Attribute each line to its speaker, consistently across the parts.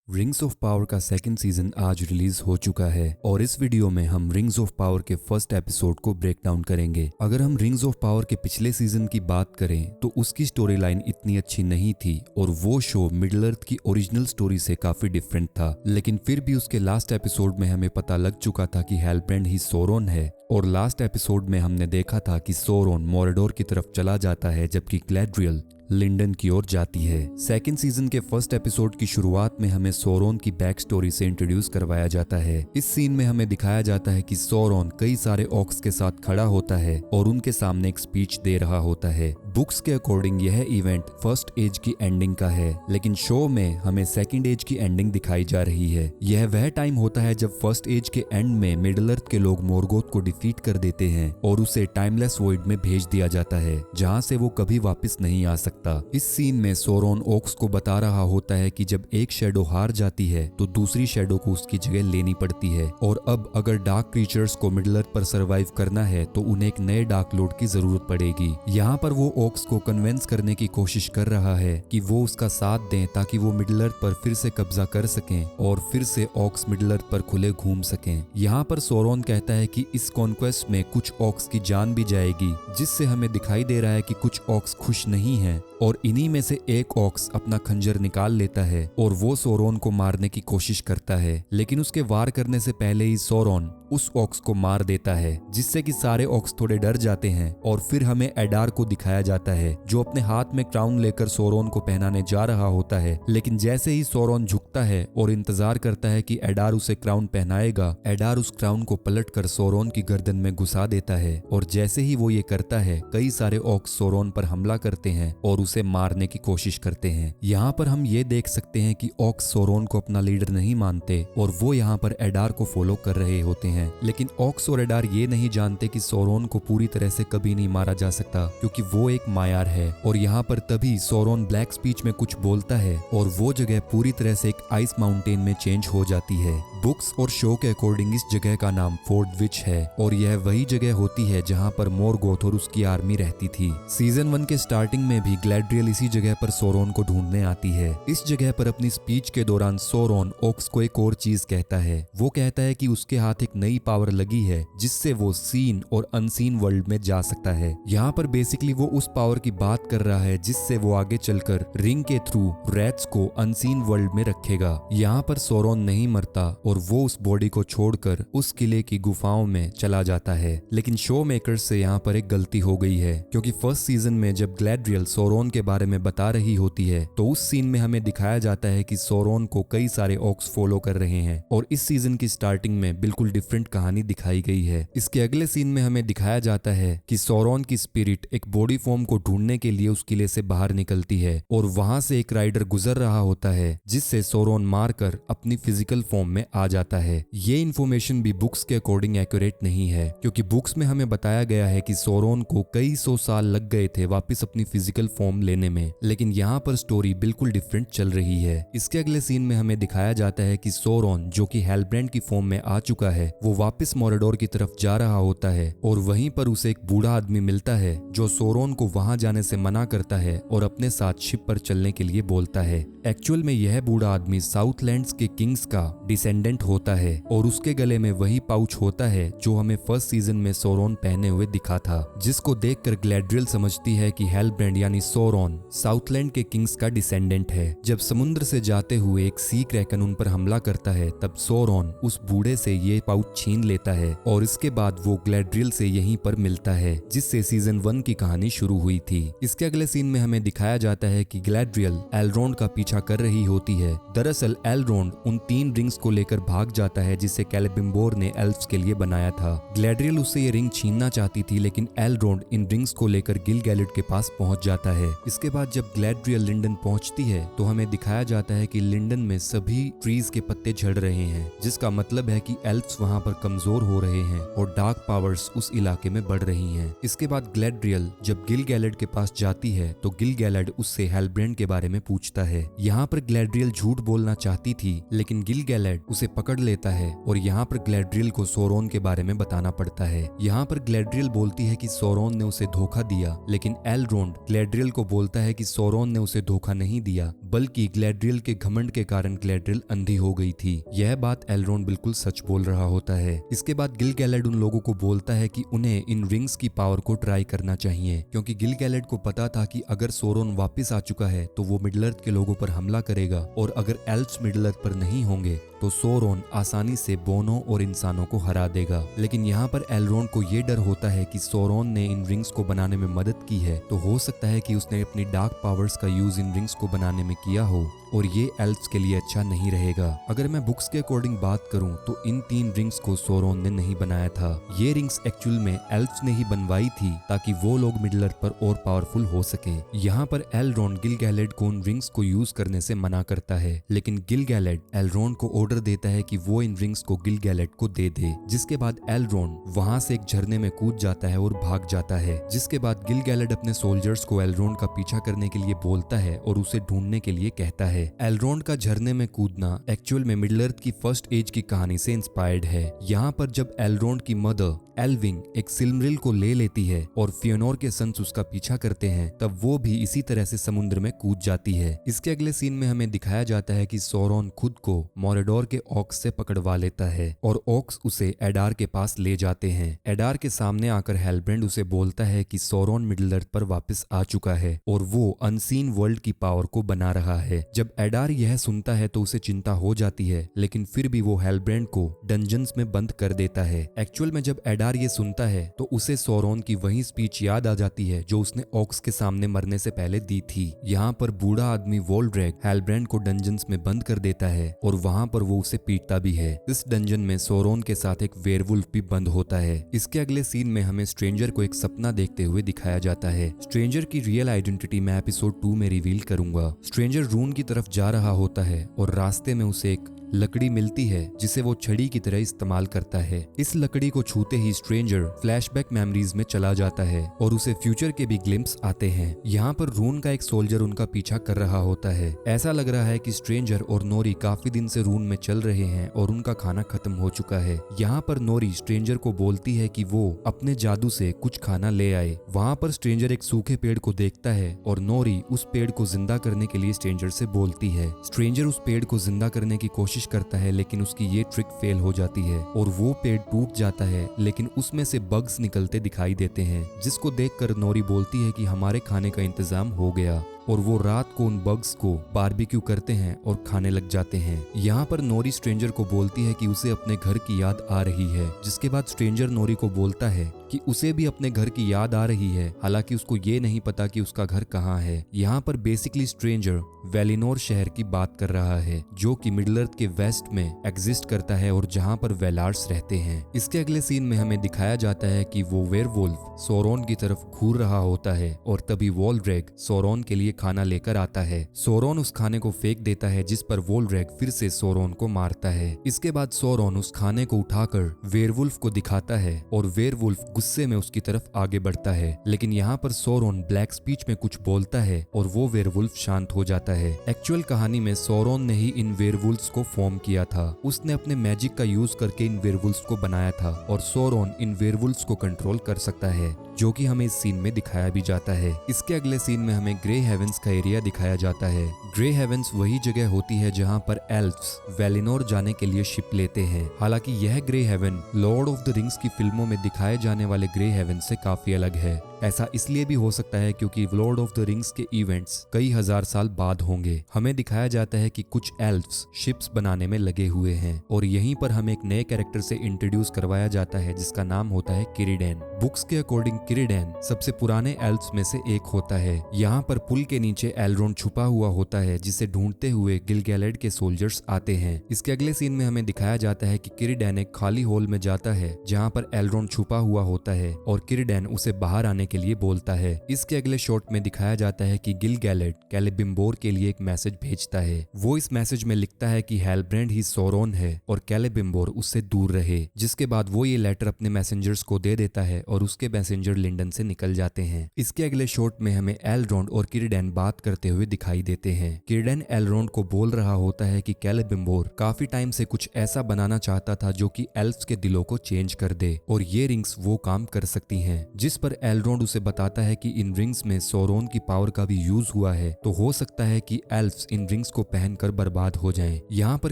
Speaker 1: Rings of power का second season आज release हो चुका है और इस वीडियो में हम रिंग्स ऑफ पावर के फर्स्ट एपिसोड को ब्रेक डाउन करेंगे। अगर हम रिंग्स ऑफ पावर के पिछले सीजन की बात करें तो उसकी स्टोरी लाइन इतनी अच्छी नहीं थी और वो शो मिडिल अर्थ की ओरिजिनल स्टोरी से काफी डिफरेंट था, लेकिन फिर भी उसके लास्ट एपिसोड में हमें पता लग चुका था कि हेलब्रेंड ही सोरोन है। और लास्ट एपिसोड में हमने देखा था कि सोरोन मोरेडोर की तरफ चला जाता है जबकि ग्लैड्रियल लिंडन की ओर जाती है। सेकंड सीजन के फर्स्ट एपिसोड की शुरुआत में हमें सोरोन की बैक स्टोरी से इंट्रोड्यूस करवाया जाता है। इस सीन में हमें दिखाया जाता है कि सोरोन कई सारे ऑक्स के साथ खड़ा होता है और उनके सामने एक स्पीच दे रहा होता है। बुक्स के अकॉर्डिंग यह इवेंट फर्स्ट एज की एंडिंग का है, लेकिन शो में हमें सेकंड एज की एंडिंग दिखाई जा रही है। यह वह टाइम होता है जब फर्स्ट एज के एंड में मिडिल अर्थ के लोग मोर्गोथ को डिफीट कर देते हैं और उसे टाइमलेस वॉइड में भेज दिया जाता है, जहां से वो कभी वापस नहीं आ सकता। इस सीन में सोरोन ओक्स को बता रहा होता है कि जब एक शैडो हार जाती है तो दूसरी शैडो को उसकी जगह लेनी पड़ती है और अब अगर डार्क क्रीचर्स को मिडिल अर्थ पर सरवाइव करना है तो उन्हें एक नए डार्क लॉर्ड की जरूरत पड़ेगी। यहाँ पर वो ओक्स को कन्विंस करने की कोशिश कर रहा है कि वो उसका साथ दें ताकि वो मिडिल अर्थ पर फिर से कब्जा कर सकें और फिर से ऑक्स मिडिल अर्थ पर खुले घूम सकें। यहाँ पर सोरोन कहता है कि इस कॉन्क्वेस्ट में कुछ ऑक्स की जान भी जाएगी, जिससे हमें दिखाई दे रहा है कि कुछ ऑक्स खुश नहीं हैं और इन्हीं में से एक ऑक्स अपना खंजर निकाल लेता है और वो सोरोन को मारने की कोशिश करता है, लेकिन उसके वार करने से पहले ही सोरोन उस ऑक्स को मार देता है, जिससे कि सारे ऑक्स थोड़े डर जाते हैं। और फिर हमें एडार को दिखाया जाता है जो अपने हाथ में क्राउन लेकर सोरोन को पहनाने जा रहा होता है, लेकिन जैसे ही सोरोन झुकता है और इंतजार करता है कि एडार उसे क्राउन पहनाएगा, एडार उस क्राउन को पलटकर सोरोन की गर्दन में घुसा देता है और जैसे ही वो ये करता है कई सारे ऑक्स सोरोन पर हमला करते हैं और उसे मारने की कोशिश करते हैं। यहाँ पर हम ये देख सकते हैं कि ऑक्स सोरोन को अपना लीडर नहीं मानते और वो यहाँ पर एडार को फॉलो कर रहे होते हैं, लेकिन ऑक्स और एडार ये नहीं जानते कि सोरोन को पूरी तरह से कभी नहीं मारा जा सकता क्योंकि वो एक मायार है। और यहाँ पर तभी सोरोन ब्लैक स्पीच में कुछ बोलता है और वो जगह पूरी तरह से एक आइस माउंटेन में चेंज हो जाती है। बुक्स और शो के अकॉर्डिंग इस जगह का नाम फोर्ट विच है और यह वही जगह होती है जहाँ पर मोर्गोथ और उसकी आर्मी रहती थी। सीजन 1 के स्टार्टिंग में भी ग्लैड्रियल इसी जगह पर सोरोन को ढूंढने आती है। इस जगह पर अपनी स्पीच के दौरान सोरोन ओक्स को एक और चीज कहता है। वो कहता है कि उसके हाथ एक नई पावर लगी है जिससे वो सीन और अनसीन वर्ल्ड में जा सकता है। यहाँ पर बेसिकली वो उस पावर की बात कर रहा है जिससे वो आगे चलकर रिंग के थ्रू रैट्स को अनसीन वर्ल्ड में रखेगा। यहाँ पर सोरोन नहीं मरता और वो उस बॉडी को छोड़कर उस किले की गुफाओं में चला जाता है, लेकिन शो मेकर्स से यहाँ पर एक गलती हो गई है क्योंकि फर्स्ट सीजन में जब ग्लैड्रियल सोरोन के बारे में बता रही होती है तो उस सीन में हमें दिखाया जाता है कि सोरोन को कई सारे ऑक्स फॉलो कर रहे हैं और इस सीजन की स्टार्टिंग में बिल्कुल डिफरेंट कहानी दिखाई गई है। इसके अगले सीन में हमें दिखाया जाता है कि सोरोन की स्पिरिट एक बॉडी फॉर्म को ढूंढने के लिए उस किले से बाहर निकलती है और वहां से एक राइडर गुजर रहा होता है जिससे सोरोन मारकर अपनी फिजिकल फॉर्म में आ जाता है। ये इन्फॉर्मेशन भी बुक्स के अकॉर्डिंग एक्यूरेट नहीं है क्योंकि बुक्स में हमें बताया गया है कि सोरोन को कई 100 साल लग गए थे वापस अपनी फिजिकल फॉर्म लेने में, लेकिन यहाँ पर स्टोरी बिल्कुल डिफरेंट चल रही है। इसके अगले सीन में हमें दिखाया जाता है कि सोरोन जो कि हेलब्रेंड की फॉर्म में आ चुका है वो वापस मोरेडोर की तरफ जा रहा होता है और वहीं पर उसे एक बूढ़ा आदमी मिलता है जो सोरोन को वहां जाने से मना करता है और अपने साथ शिप पर चलने के लिए बोलता है। एक्चुअल में यह बूढ़ा आदमी साउथलैंड्स के किंग्स का डिसेंडेंट होता है और उसके गले में वही पाउच होता है जो हमें फर्स्ट सीजन में सोरोन पहने हुए दिखा था, जिसको देखकर ग्लैड्रियल समझती है कि हेलब्रेंड यानी सोरोन साउथलैंड के किंग्स का डिसेंडेंट है। जब समुद्र से जाते हुए एक सी क्रैकन उन पर हमला करता है तब सोरोन उस बूढ़े से ये पाउच छीन लेता है और इसके बाद वो ग्लैड्रियल से यहीं पर मिलता है, जिससे सीजन 1 की कहानी शुरू हुई थी। इसके अगले सीन में हमें दिखाया जाता है कि ग्लैड्रियल एल्रोंड का पीछा कर रही होती है। दरअसल एल्रोंड उन 3 रिंग्स को लेकर भाग जाता है जिसे कैलिबिम्बोर ने एल्फ्स के लिए बनाया था। ग्लैड्रियल उससे ये रिंग छीनना चाहती थी, लेकिन एल्रोंड इन रिंग्स को लेकर गिल-गैलेड के पास पहुंच जाता है। इसके बाद जब ग्लैड्रियल लिंडन पहुंचती है तो हमें दिखाया जाता है कि लिंडन में सभी ट्रीज के पत्ते झड़ रहे हैं, जिसका मतलब है कि एल्फ्स वहां पर कमजोर हो रहे हैं और डार्क पावर्स उस इलाके में बढ़ रही हैं। इसके बाद ग्लैड्रियल जब गिल-गैलेड के पास जाती है तो गिल-गैलेड उससे हेलब्रेंड के बारे में पूछता है। यहाँ पर ग्लैड्रियल झूठ बोलना चाहती थी, लेकिन गिल-गैलेड उसे उसे पकड़ लेता है और यहाँ पर ग्लैड्रियल को सोरोन के बारे में बताना पड़ता है। यहाँ पर ग्लैड्रियल बोलती है कि सोरोन ने उसे धोखा दिया, लेकिन एलरोंड ग्लैड्रियल को बोलता है कि सोरोन ने उसे धोखा नहीं दिया, बल्कि ग्लैड्रियल के घमंड के कारण ग्लैड्रियल अंधी हो गई थी। यह बात एलरोंड बिल्कुल सच बोल रहा होता है। इसके बाद गिल-गैलेड उन लोगों को बोलता है कि उन्हें इन रिंग्स की पावर को ट्राई करना चाहिए, क्योंकि गिल-गैलेड को पता था कि अगर सोरोन वापस आ चुका है तो वो मिडल अर्थ के लोगों पर हमला करेगा, और अगर एल्फ्स मिडल अर्थ पर नहीं होंगे तो सोरोन आसानी से बोनो और इंसानों को हरा देगा। लेकिन यहाँ पर एलरोंड को ये डर होता है कि सोरोन ने इन रिंग्स को बनाने में मदद की है, तो हो सकता है कि उसने अपनी डार्क पावर्स का यूज इन रिंग्स को बनाने में किया हो, और ये एल्फ्स के लिए अच्छा नहीं रहेगा। अगर मैं बुक्स के अकॉर्डिंग बात करूं तो इन 3 रिंग्स को सोरोन ने नहीं बनाया था। ये रिंग्स एक्चुअल में एल्फ्स ने ही बनवाई थी ताकि वो लोग मिडल अर्थ पर और पावरफुल हो सके। यहाँ पर एलरोंड गिल-गैलेड को उन रिंग्स को यूज करने से मना करता है, लेकिन गिल-गैलेड एलरोंड को ऑर्डर देता है कि वो इन रिंग्स को गिल-गैलेड को दे दे। जिसके बाद एलरोंड वहां से एक झरने में कूद जाता है और भाग जाता है। जिसके बाद गिल-गैलेड अपने सोल्जर्स को एलरोंड का पीछा करने के लिए बोलता है और उसे ढूंढने के लिए कहता है। एलरोंड का झरने में कूदना एक्चुअल में मिडल अर्थ की फर्स्ट एज की कहानी से इंस्पायर्ड है। यहाँ पर जब एलरोंड की मदर एल्विंग एक सिल्मरिल को ले लेती है और फियोनोर के सन्स उसका पीछा करते हैं, तब वो भी इसी तरह से समुद्र में कूद जाती है। इसके अगले सीन में हमें दिखाया जाता है कि सोरोन खुद को मोरेडोर के ऑक्स से पकड़वा लेता है और ऑक्स उसे एडार के पास ले जाते हैं। एडार के सामने आकर हेलब्रेंड उसे बोलता है कि सोरोन मिडल अर्थ पर वापस आ चुका है और वो अनसीन वर्ल्ड की पावर को बना रहा है। जब एडार यह सुनता है तो उसे चिंता हो जाती है, लेकिन फिर भी वो हेलब्रेंड को डंजन्स में बंद कर देता है। एक्चुअल में जब एडार ये सुनता है तो उसे सोरोन की वही स्पीच याद आ जाती है जो उसने ऑक्स के सामने मरने से पहले दी थी। यहाँ पर बूढ़ा आदमी वोल्ड्रेग हेलब्रेंड को डंजन्स में बंद कर देता है और वहाँ पर वो उसे पीटता भी है। इस डंजन में सोरोन के साथ एक वेयरवुल्फ भी बंद होता है। इसके अगले सीन में हमें स्ट्रेंजर को एक सपना देखते हुए दिखाया जाता है। स्ट्रेंजर की रियल आइडेंटिटी मैं एपिसोड 2 में रिवील करूंगा। स्ट्रेंजर रून की तरफ जा रहा होता है और रास्ते में उसे एक लकड़ी मिलती है जिसे वो छड़ी की तरह इस्तेमाल करता है। इस लकड़ी को छूते ही स्ट्रेंजर फ्लैशबैक मेमोरीज में चला जाता है और उसे फ्यूचर के भी ग्लिम्स आते हैं। यहाँ पर रून का एक सोल्जर उनका पीछा कर रहा होता है। ऐसा लग रहा है कि स्ट्रेंजर और नोरी काफी दिन से रून में चल रहे हैं और उनका खाना खत्म हो चुका है। यहाँ पर नोरी स्ट्रेंजर को बोलती है कि वो अपने जादू से कुछ खाना ले आए। वहाँ पर स्ट्रेंजर एक सूखे पेड़ को देखता है और नोरी उस पेड़ को जिंदा करने के लिए स्ट्रेंजर से बोलती है। स्ट्रेंजर उस पेड़ को जिंदा करने की कोशिश करता है, लेकिन उसकी ये ट्रिक फेल हो जाती है और वो पेड़ टूट जाता है, लेकिन उसमें से बग्स निकलते दिखाई देते हैं, जिसको देखकर नोरी बोलती है कि हमारे खाने का इंतजाम हो गया, और वो रात को उन बग्स को बारबेक्यू करते हैं और खाने लग जाते हैं। यहाँ पर नोरी स्ट्रेंजर को बोलती है कि उसे अपने घर की याद आ रही है, जिसके बाद स्ट्रेंजर नोरी को बोलता है कि उसे भी अपने घर की याद आ रही है, हालांकि उसको ये नहीं पता कि उसका घर कहाँ है। यहाँ पर बेसिकली स्ट्रेंजर वेलिनोर शहर की बात कर रहा है, जो कि मिडल अर्थ के वेस्ट में एग्जिस्ट करता है और जहाँ पर वेलार्स रहते हैं। इसके अगले सीन में हमें दिखाया जाता है कि वो वेयरवुल्फ सोरोन की तरफ घूर रहा होता है और तभी वोल्ड्रेग सोरोन के लिए खाना लेकर आता है। सोरोन उस खाने को फेंक देता है, जिस पर वोल्ड्रेग फिर से सोरोन को मारता है। इसके बाद सोरोन उस खाने को उठाकर वेयरवुल्फ को दिखाता है और वेयरवुल्फ गुस्से में उसकी तरफ आगे बढ़ता है, लेकिन यहाँ पर सोरोन ब्लैक स्पीच में कुछ बोलता है और वो वेयरवुल्फ शांत हो जाता है। एक्चुअल कहानी में सोरोन ने ही इन वेयरवुल्फ्स को फॉर्म किया था। उसने अपने मैजिक का यूज करके इन वेयरवुल्फ्स को बनाया था और सोरोन इन वेयरवुल्फ्स को कंट्रोल कर सकता है, जो कि हमें इस सीन में दिखाया भी जाता है। इसके अगले सीन में हमें ग्रे हेवेंस का एरिया दिखाया जाता है। ग्रे हेवेंस वही जगह होती है जहाँ पर एल्फ्स वेलिनोर जाने के लिए शिप लेते हैं। हालांकि यह Grey Haven Lord of the Rings की फिल्मों में दिखाए जाने वाले ग्रे हेवन से काफी अलग है। ऐसा इसलिए भी हो सकता है क्योंकि लॉर्ड ऑफ द रिंग्स के इवेंट्स कई हजार साल बाद होंगे। हमें दिखाया जाता है कि कुछ एल्फ्स शिप्स बनाने में लगे हुए हैं और यहीं पर हमें एक नए कैरेक्टर से इंट्रोड्यूस करवाया जाता है जिसका नाम होता है किरीडेन। बुक्स के अकॉर्डिंग किरीडेन सबसे पुराने एल्फ्स में से एक होता है। यहाँ पर पुल के नीचे एलरोंड छुपा हुआ होता है, जिसे ढूंढते हुए गिल-गैलेड के सोल्जर्स आते हैं। इसके अगले सीन में हमें दिखाया जाता है कि किरीडेन एक खाली हॉल में जाता है जहाँ पर एलरोंड छुपा हुआ होता है और किरीडेन उसे बाहर आने के लिए बोलता है। इसके अगले शॉट में दिखाया जाता है कि गिल-गैलेड कैलेबिम्बोर के लिए एक मैसेज भेजता है। वो इस मैसेज में लिखता है कि हेलब्रेंड ही सोरोन है और कैलेबिम्बोर उससे दूर रहे, जिसके बाद वो ये लेटर अपने मैसेंजर्स को दे देता है और उसके मैसेंजर लिंडन से निकल जाते हैं। इसके अगले शॉट में हमें एल्रोंड और किरीडैन बात करते हुए दिखाई देते हैं। किरीडैन एल्रोंड को बोल रहा होता है कि कैलिबम्बोर काफी टाइम से कुछ ऐसा बनाना चाहता था जो कि एल्फ्स के दिलों को चेंज कर दे और ये रिंग्स वो काम कर सकती हैं। जिस पर एल्रोंड उसे बताता है कि इन रिंग्स में सौरोन की पावर का भी यूज हुआ है, तो हो सकता है कि एल्फ्स इन रिंग्स को पहनकर बर्बाद हो जाएं। यहाँ पर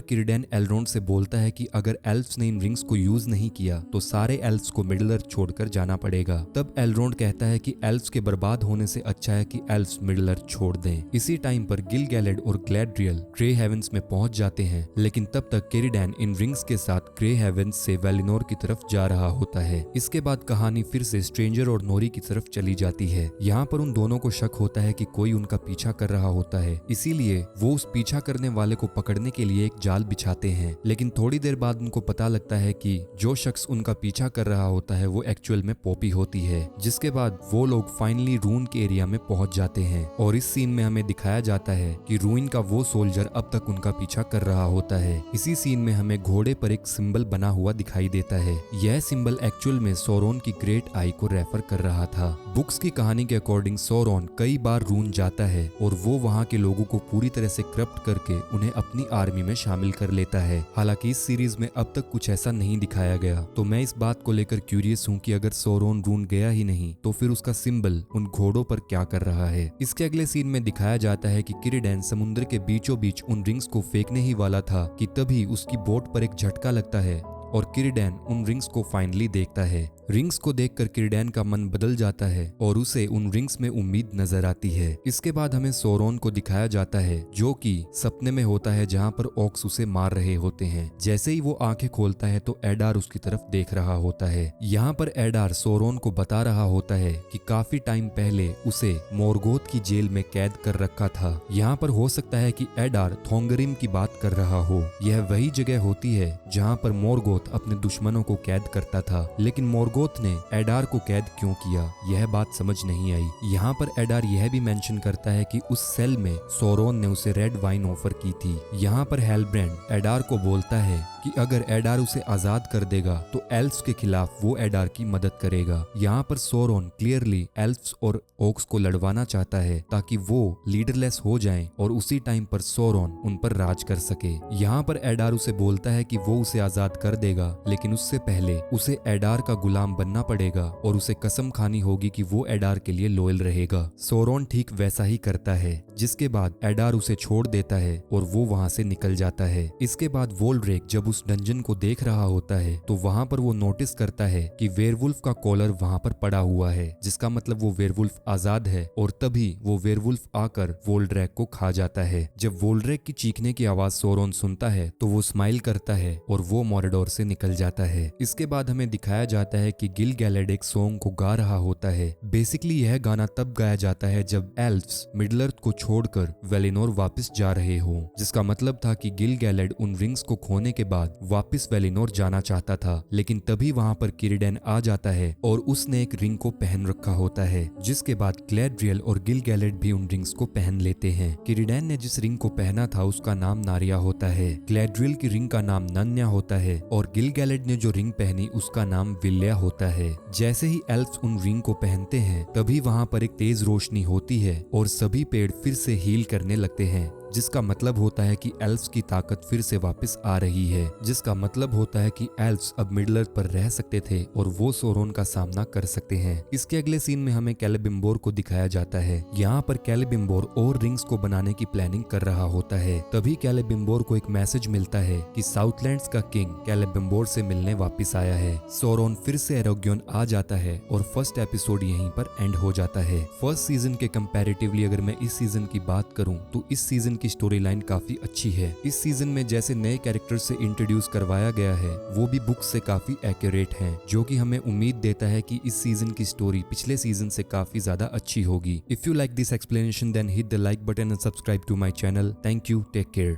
Speaker 1: किरीडैन एल्रोंड से बोलता है कि अगर एल्फ्स ने इन रिंग्स को यूज नहीं किया तो सारे एल्फ्स को मिडिल अर्थ छोड़कर जाना पड़ेगा। तब एल्रोंड कहता है कि एल्फ्स के बर्बाद होने से अच्छा है कि एल्फ्स मिडिल अर्थ छोड़ दें। इसी टाइम पर गिल-गैलेड और ग्लैड्रियल ग्रे हेवंस में पहुंच जाते हैं, लेकिन तब तक किरीडैन इन रिंग्स के साथ ग्रे हेवंस से वेलिनोर की तरफ जा रहा होता है। इसके बाद कहानी फिर से स्ट्रेंजर और नोरी की तरफ चली जाती है। यहाँ पर उन दोनों को शक होता है कि कोई उनका पीछा कर रहा होता है, इसीलिए वो उस पीछा करने वाले को पकड़ने के लिए एक जाल बिछाते हैं। लेकिन थोड़ी देर बाद उनको पता लगता है कि जो शख्स उनका पीछा कर रहा होता है वो एक्चुअल में पॉपी होती है। जिसके बाद वो लोग फाइनली रून के एरिया में पहुंच जाते हैं और इस सीन में हमें दिखाया जाता है कि रूइन का वो सोल्जर अब तक उनका पीछा कर रहा होता है। इसी सीन में हमें घोड़े पर एक सिंबल बना हुआ दिखाई देता है। यह सिंबल एक्चुअल में सौरोन की ग्रेट आई को रेफर कर रहा था। बुक्स की कहानी के अकॉर्डिंग सौरोन कई बार रून जाता है और वो वहाँ के लोगों को पूरी तरह से करप्ट करके उन्हें अपनी आर्मी में शामिल कर लेता है। हालांकि इस सीरीज में अब तक कुछ ऐसा नहीं दिखाया गया, तो मैं इस बात को लेकर क्यूरियस हूँ कि अगर सौरोन रून गया ही नहीं तो फिर उसका सिंबल उन घोड़ों पर क्या कर रहा है। इसके अगले सीन में दिखाया जाता है कि किरीडैन समुद्र के बीचों बीच उन रिंग्स को फेंकने ही वाला था कि तभी उसकी बोट पर एक झटका लगता है और किरीडैन उन रिंग्स को फाइनली देखता है। रिंग्स को देखकर किरीडैन का मन बदल जाता है और उसे उन रिंग्स में उम्मीद नजर आती है। इसके बाद हमें सौरोन को दिखाया जाता है जो कि सपने में होता है, जहां पर ऑक्स उसे मार रहे होते हैं। जैसे ही वो आंखें खोलता है तो एडार उसकी तरफ देख रहा होता है। यहाँ पर एडार सौरोन को बता रहा होता है कि काफी टाइम पहले उसे मोर्गोथ की जेल में कैद कर रखा था। यहाँ पर हो सकता है कि एडार थोंगरिम की बात कर रहा हो। यह वही जगह होती है जहाँ पर मोर्गोथ अपने दुश्मनों को कैद करता था, लेकिन मोर्गोथ ने एडार को कैद क्यों किया यह बात समझ नहीं आई। यहाँ पर एडार यह भी मेंशन करता है कि उस सेल में सौरोन ने उसे रेड वाइन ऑफर की थी। यहाँ पर हेलब्रेंड एडार को बोलता है कि अगर एडार उसे आजाद कर देगा तो एल्फ्स के खिलाफ वो एडार की मदद करेगा। यहाँ पर सौरोन क्लियरली एल्फ्स और ओक्स को लड़वाना चाहता है ताकि वो लीडरलेस हो जाएं और उसी टाइम पर सौरोन उन पर राज कर सके। यहाँ पर एडार उसे बोलता है कि वो उसे आजाद कर देगा, लेकिन उससे पहले उसे एडार का गुलाम बनना पड़ेगा और उसे कसम खानी होगी कि वो एडार के लिए लॉयल रहेगा। सौरोन ठीक वैसा ही करता है, जिसके बाद एडार उसे छोड़ देता है और वो वहाँ से निकल जाता है। इसके बाद वोल्ड्रेक जब उस डंजन को देख रहा होता है तो वहाँ पर वो नोटिस करता है कि वेयरवुल्फ का कॉलर वहाँ पर पड़ा हुआ है, जिसका मतलब वो वेयरवुल्फ आजाद है। और तभी वो वेयरवुल्फ आकर वोल्ड्रेक को खा जाता है। जब वोल्ड्रेक की चीखने की आवाज सौरोन सुनता है तो वो स्माइल करता है और वो मॉरेडोर से निकल जाता है। इसके बाद हमें दिखाया जाता है कि गिल-गैलेड एक सॉन्ग को गा रहा होता है। बेसिकली यह गाना तब गाया जाता है जब एल्फ्स मिडिल अर्थ को छोड़कर वेलिनोर वापस जा रहे हो, जिसका मतलब था कि गिल-गैलेड उन रिंग्स को खोने के बाद वापस वेलिनोर जाना चाहता था। लेकिन तभी वहां पर किरीडैन आ जाता है और उसने एक रिंग को पहन रखा होता है, जिसके बाद ग्लैड्रियल और गिल-गैलेड भी उन रिंग्स को पहन लेते हैं। किरीडैन ने जिस रिंग को पहना था उसका नाम नारिया होता है, ग्लैड्रियल की रिंग का नाम नन्या होता है और गिल-गैलेड ने जो रिंग पहनी उसका नाम विल्या होता है। जैसे ही एल्फ्स उन रिंग को पहनते हैं तभी वहां पर एक तेज रोशनी होती है और सभी पेड़ फिर से हील करने लगते हैं, जिसका मतलब होता है कि एल्फ्स की ताकत फिर से वापस आ रही है, जिसका मतलब होता है कि एल्फ्स अब मिडिल अर्थ पर रह सकते थे और वो सौरोन का सामना कर सकते हैं। इसके अगले सीन में हमें कैलिबम्बोर को दिखाया जाता है। यहाँ पर कैलिबम्बोर और रिंग्स को बनाने की प्लानिंग कर रहा होता है। तभी कैलिबम्बोर को एक मैसेज मिलता है कि साउथलैंड्स का किंग कैलिबम्बोर से मिलने वापस आया है। सौरोन फिर से एरोग्योन आ जाता है और फर्स्ट एपिसोड यहीं पर एंड हो जाता है। फर्स्ट सीजन के कंपैरेटिवली अगर मैं इस सीजन की बात करूं तो इस सीजन की स्टोरी लाइन काफी अच्छी है। इस सीजन में जैसे नए कैरेक्टर से इंट्रोड्यूस करवाया गया है वो भी बुक से काफी एक्यूरेट हैं, जो कि हमें उम्मीद देता है कि इस सीजन की स्टोरी पिछले सीजन से काफी ज्यादा अच्छी होगी। If you like this explanation then hit the like button and subscribe to my channel. Thank you, take care.